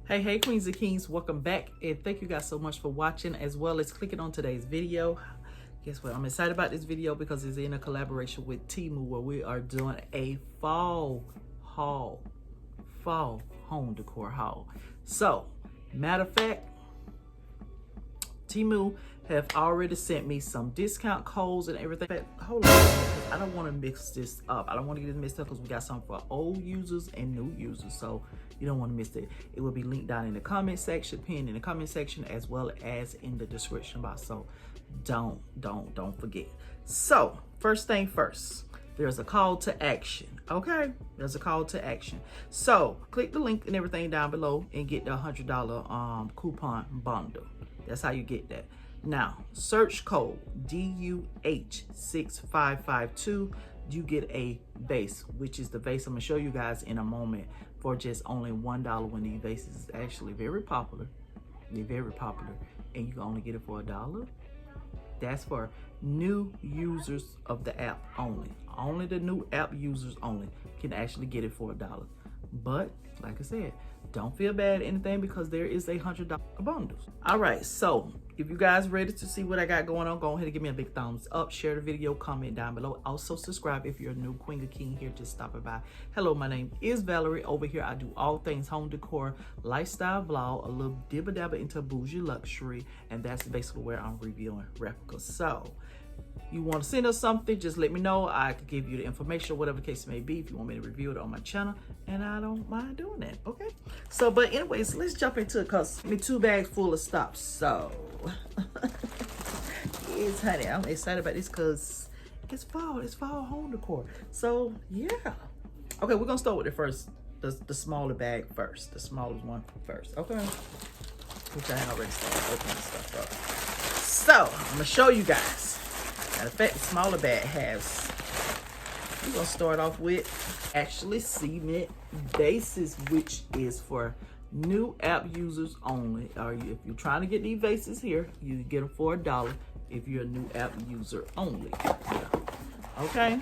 Hey queens and kings, welcome back, and thank you guys so much for watching as well as clicking on today's video. Guess what, I'm excited about this video because it's in a collaboration with Temu where we are doing a fall haul, fall home decor haul. So matter of fact, Temu have already sent me some discount codes and everything. But hold on, I don't want to mix this up. I don't want to get this mixed up because we got some for old users and new users, so you don't want to miss it. It will be linked down in the comment section, pinned in the comment section, as well as in the description box. So don't forget. So first thing first, there's a call to action. Okay, there's a call to action. So click the link and everything down below and get the $100 coupon bundle. That's how you get that. Now, search code DUH6552. You get a vase, which is the vase I'm gonna show you guys in a moment, for just only $1 when these vases is actually very popular. They're very popular, and you can only get it for $1. That's for new users of the app only. Only the new app users only can actually get it for $1. But like I said, don't feel bad or anything because there is a $100 bundles. All right, so if you guys ready to see what I got going on, go ahead and give me a big thumbs up, share the video, comment down below. Also subscribe if you're a new queen or king here, just stopping by. Hello, my name is Valerie. Over here I do all things home decor, lifestyle vlog, a little dibba dabba into bougie luxury, and that's basically where I'm reviewing replicas. So you want to send us something, just let me know. I could give you the information, whatever the case may be, if you want me to review it on my channel, and I don't mind doing that. Okay, so but anyways, let's jump into it because me 2 bags full of stuff. So yes, honey, I'm excited about this because it's fall home decor. So yeah, okay, we're gonna start with the smaller bag first, the smallest one first. Okay, which I already started opening stuff up. So I'm gonna show you guys. Matter of fact, the smaller bag has, we're gonna start off with actually cement bases, which is for new app users only. Or if you're trying to get these vases here, you get them for $1 if you're a new app user only. Yeah. Okay,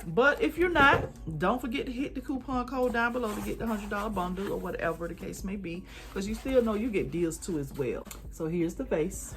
but if you're not, don't forget to hit the coupon code down below to get the $100 bundle or whatever the case may be, because you still know you get deals too as well. So here's the vase.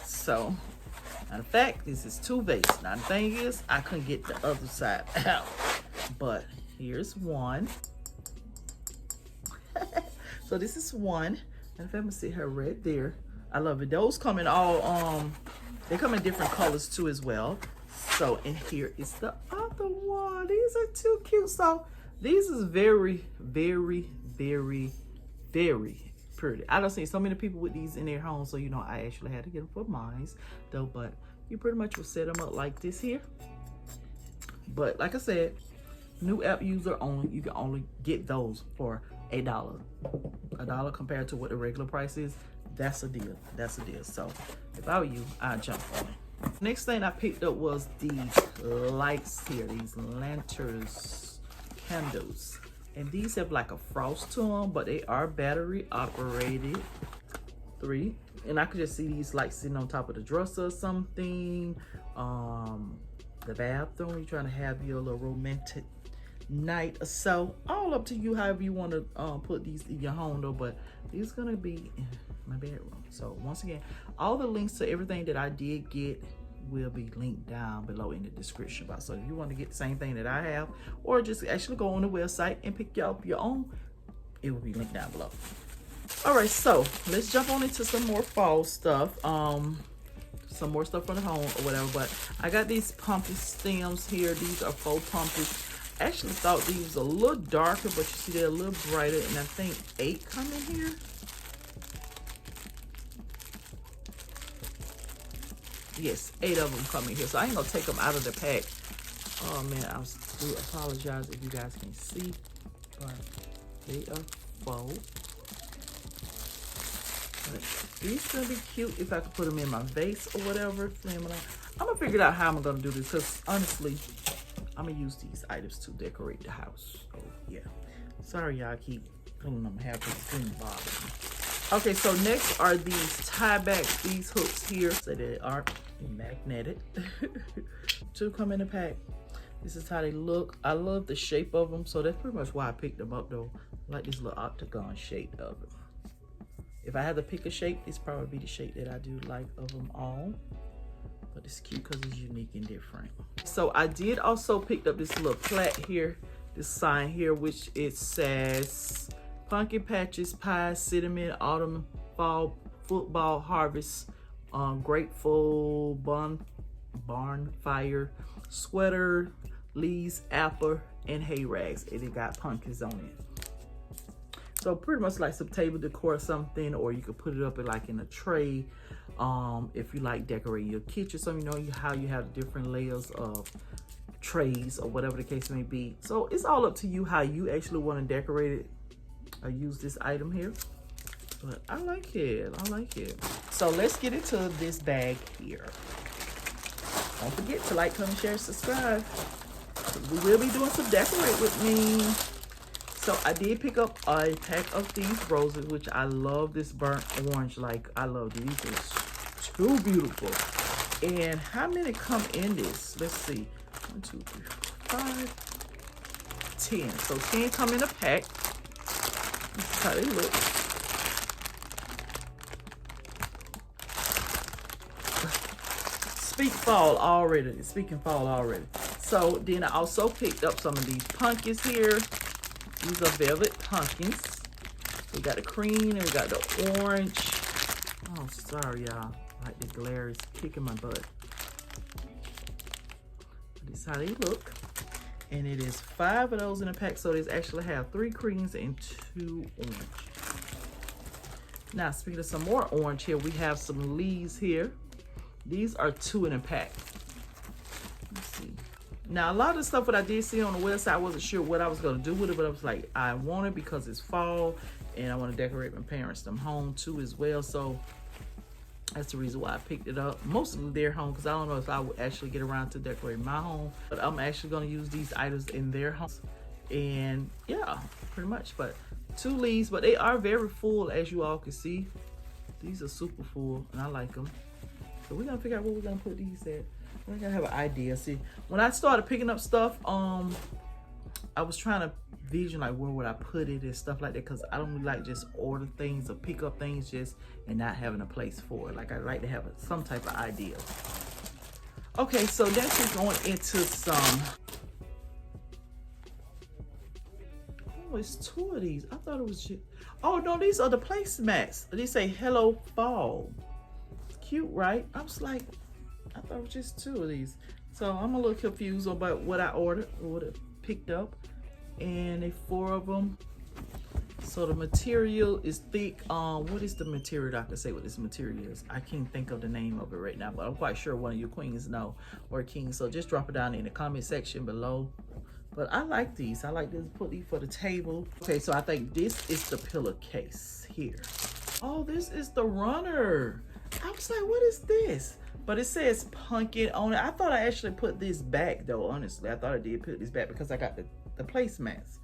So matter of fact, this is 2 vases. Now the thing is, I couldn't get the other side out, but here's one. So this is one. And if I'm gonna see her right there, I love it. Those come in all they come in different colors too as well. So and here is the other one. These are too cute. So these is very pretty. I don't see so many people with these in their homes, so you know I actually had to get them for mine though. But you pretty much will set them up like this here. But like I said, new app user only, you can only get those for $1. $1 compared to what the regular price is. That's a deal. That's a deal. So if I were you, I'd jump on it. Next thing I picked up was these lights here, these lanterns, candles. And these have like a frost to them, but they are battery operated. 3. And I could just see these lights sitting on top of the dresser or something. The bathroom, you're trying to have your little romantic night or so. All up to you, however you want to put these in your home though, but these are gonna be in my bedroom. So once again, all the links to everything that I did get will be linked down below in the description box. So if you want to get the same thing that I have, or just actually go on the website and pick up your own, it will be linked down below. All right, so let's jump on into some more fall stuff. Some more stuff from the home or whatever. But I got these pumpkin stems here. These are faux pumpkins. I actually thought these was a little darker, but you see they're a little brighter, and I think 8 come in here. Yes, 8 of them come in here, so I ain't gonna take them out of the pack. Oh man, I do apologize if you guys can see, but they are faux. But these gonna be cute if I could put them in my vase or whatever. I'm gonna figure out how I'm gonna do this, because honestly, I'm gonna use these items to decorate the house. Oh yeah. Sorry y'all, keep pulling them half of the green bottom. Okay, so next are these Tieback, these hooks here. So they are magnetic. 2 come in a pack. This is how they look. I love the shape of them, so that's pretty much why I picked them up though. I like this little octagon shape of it. If I had to pick a shape, it's probably be the shape that I do like of them all. But it's cute because it's unique and different. So I did also pick up this little plaque here, this sign here, which it says Pumpkin Patches, Pie, Cinnamon, Autumn, Fall, Football, Harvest, Grateful, Barn Fire, Sweater, Leaves, Apple, and Hay Rags. And it got pumpkins on it. So pretty much like some table decor or something, or you could put it up in like in a tray. If you like decorating your kitchen, so you know how you have different layers of trays or whatever the case may be. So it's all up to you how you actually want to decorate it or use this item here. But I like it, I like it. So let's get into this bag here. Don't forget to like, comment, share, subscribe. We will be doing some decorate with me. So I did pick up a pack of these roses, which I love this burnt orange. Like, I love these. It's too beautiful. And how many come in this? Let's see. 1, 2, 3, 4, 5, 10. So 10 come in a pack. This is how they look. Speaking fall already. So then I also picked up some of these pumpkins here. These are velvet pumpkins. We got the cream and we got the orange. Oh, sorry, y'all. Like the glare is kicking my butt. This is how they look. And it is 5 of those in a pack. So they actually have 3 creams and 2 orange. Now, speaking of some more orange here, we have some leaves here. These are 2 in a pack. Let's see. Now, a lot of the stuff that I did see on the website, I wasn't sure what I was going to do with it, but I was like, I want it because it's fall, and I want to decorate my parents' home too as well. So that's the reason why I picked it up. Mostly their home, because I don't know if I would actually get around to decorate my home, but I'm actually going to use these items in their house. And yeah, pretty much. But 2 leaves, but they are very full, as you all can see. These are super full, and I like them. So we're going to figure out where we're going to put these at. I gotta have an idea. See, when I started picking up stuff, I was trying to vision like where would I put it and stuff like that, because I don't really like just order things or pick up things just and not having a place for it. Like, I like to have some type of idea. Okay, so next we're going into some. Oh, it's 2 of these. I thought it was just. Oh no, these are the placemats. They say Hello Fall. It's cute, right? I was like, I thought it was just 2 of these. So I'm a little confused about what I ordered or what I picked up. And they 4 of them. So the material is thick. What is the material that I can say what this material is? I can't think of the name of it right now, but I'm quite sure one of you queens know, or kings. So just drop it down in the comment section below. But I like these. I like to put these for the table. Okay, so I think this is the pillowcase here. Oh, this is the runner. I was like, what is this? But it says pumpkin on it. I thought I actually put this back though, honestly. I thought I did put this back because I got the placemats.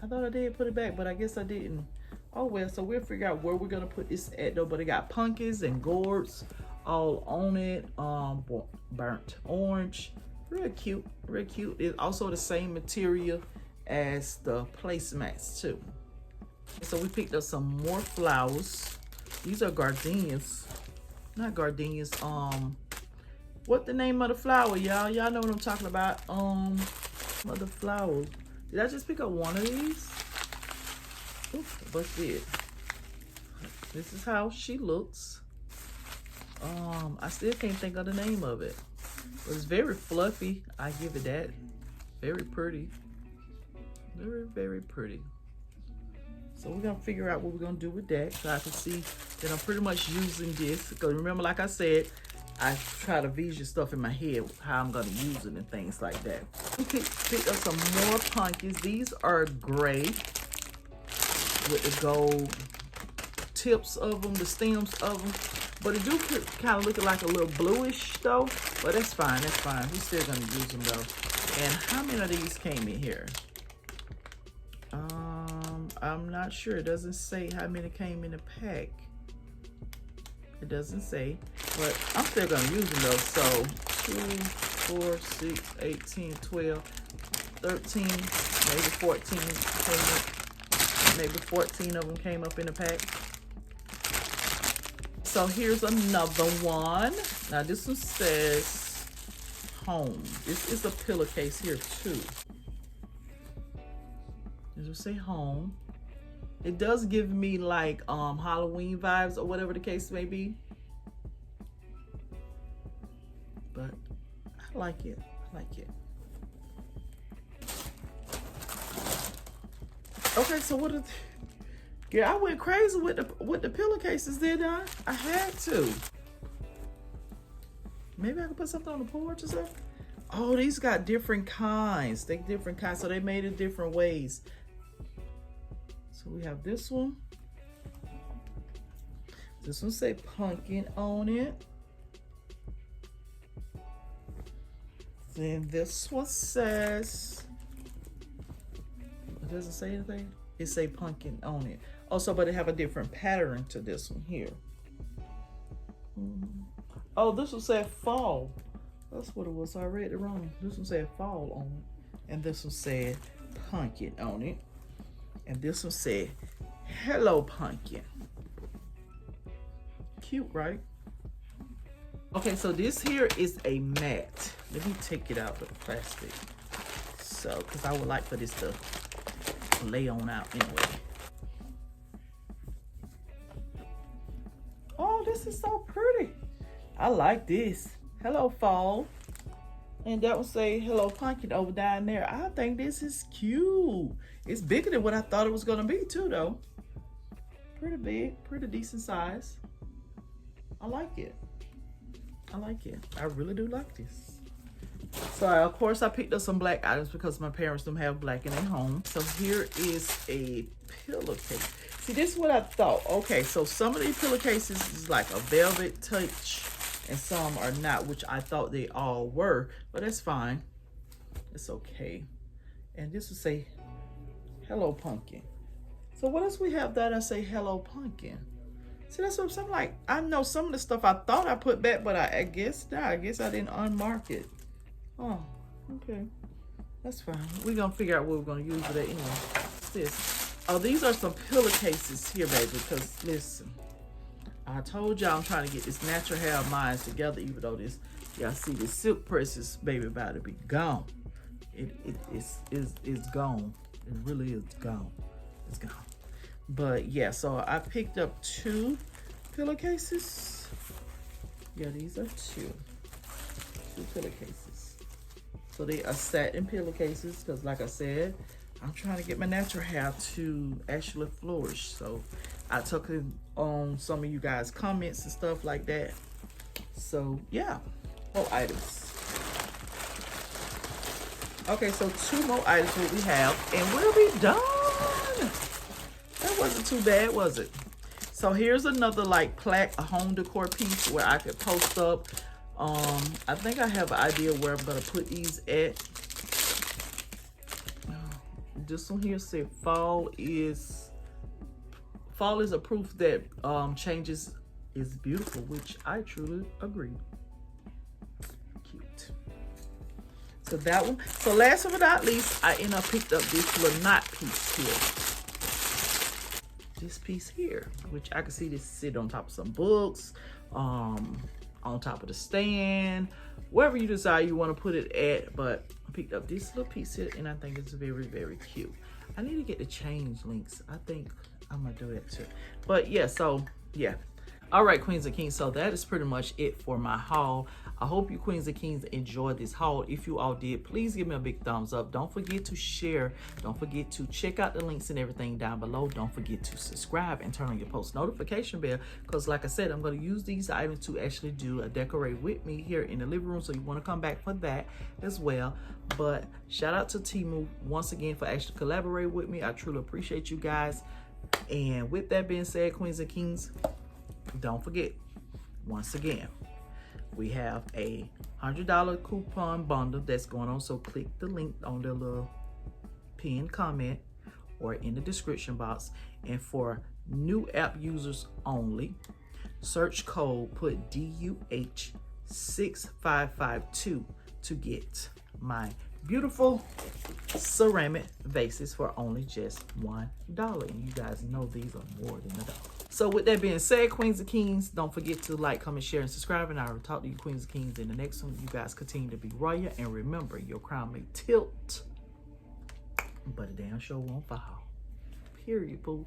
I thought I did put it back, but I guess I didn't. Oh well, so we'll figure out where we're gonna put this at though. But it got pumpkins and gourds all on it. Burnt orange. Real cute, real cute. It's also the same material as the placemats too. So we picked up some more flowers. These are gardenias. Not gardenias, what the name of the flower, y'all? Y'all know what I'm talking about. Other flower. Did I just pick up one of these? Oof, what's it? This is how she looks. I still can't think of the name of it. It's very fluffy. I give it that. Very pretty. Very, very pretty. So we're gonna figure out what we're gonna do with that, so I can see that I'm pretty much using this. Because remember, like I said, I try to vision stuff in my head, how I'm gonna use it and things like that. We picked up some more pumpkins. These are gray with the gold tips of them, the stems of them. But it do kind of look like a little bluish though. But that's fine, that's fine. We're still gonna use them though. And how many of these came in here? I'm not sure. It doesn't say how many came in the pack. It doesn't say, but I'm still gonna use them though. So 2, 4, 6, 18, 12, 13, maybe 14 came up, maybe 14 of them came up in the pack. So here's another one. Now this one says home. This is a pillowcase here too. This will say home. It does give me like Halloween vibes or whatever the case may be. But I like it. I like it. Okay, so what is... Yeah, I went crazy with the pillowcases, didn't I? I had to. Maybe I could put something on the porch or something. Oh, these got different kinds. They different kinds, so they made it different ways. So we have this one. This one say pumpkin on it. Then this one says, it doesn't say anything. It say pumpkin on it. Also, but it have a different pattern to this one here. Oh, this one said fall. That's what it was. So I read it wrong. This one said fall on it. And this one said pumpkin on it. And this one said, hello, pumpkin. Cute, right? Okay, so this here is a mat. Let me take it out of the plastic. So, because I would like for this to lay on out anyway. Oh, this is so pretty. I like this. Hello, fall. And that will say hello, pumpkin over down there. I think this is cute. It's bigger than what I thought it was gonna be too though. Pretty big, pretty decent size. I like it. I like it. I really do like this. So of course I picked up some black items because my parents don't have black in their home. So here is a pillowcase. See, this is what I thought. Okay, so some of these pillowcases is like a velvet touch and some are not, which I thought they all were, but that's fine. It's okay. And this will say, hello, pumpkin. So what else we have that I say hello, pumpkin? See, that's what I'm like. I know some of the stuff I thought I put back, but I guess not. I guess I didn't unmark it. Oh, okay. That's fine. We're going to figure out what we're going to use for that anyway. What's this? Oh, these are some pillowcases here, baby, because listen. I told y'all I'm trying to get this natural hair of mine together, even though this, y'all see the silk press is, baby, about to be gone. It's gone. It really is gone. It's gone. But yeah, so I picked up 2 pillowcases. Yeah, these are 2 pillowcases. So they are satin pillowcases because like I said, I'm trying to get my natural hair to actually flourish. So I took it on some of you guys' comments and stuff like that. So yeah, more items. Okay, so 2 more items what we have and we'll be done. That wasn't too bad, was it? So here's another like plaque, a home decor piece where I could post up. I think I have an idea where I'm gonna put these at. This one here said fall is a proof that changes is beautiful, which I truly agree. Cute. So that one. So last but not least, I ended up picked up this little knot piece here. This piece here, which I can see this sit on top of some books, on top of the stand, wherever you decide you want to put it at. But I picked up this little piece here and I think it's very, very cute. I need to get the change links. I think I'm gonna do that too. But yeah, so yeah. All right, Queens and Kings, so that is pretty much it for my haul. I hope you Queens and Kings enjoyed this haul. If you all did, please give me a big thumbs up. Don't forget to share. Don't forget to check out the links and everything down below. Don't forget to subscribe and turn on your post notification bell because like I said, I'm going to use these items to actually do a decorate with me here in the living room. So you want to come back for that as well. But shout out to Temu once again for actually collaborating with me. I truly appreciate you guys. And with that being said, Queens and Kings, don't forget, once again, we have a $100 coupon bundle that's going on. So click the link on the little pinned comment or in the description box. And for new app users only, search code, put DUH6552 to get my beautiful ceramic vases for only just $1. And you guys know these are more than $1. So with that being said, Queens and Kings, don't forget to like, comment, share, and subscribe. And I will talk to you Queens and Kings in the next one. You guys continue to be royal. And remember, your crown may tilt, but a damn sure won't fall. Period, boo.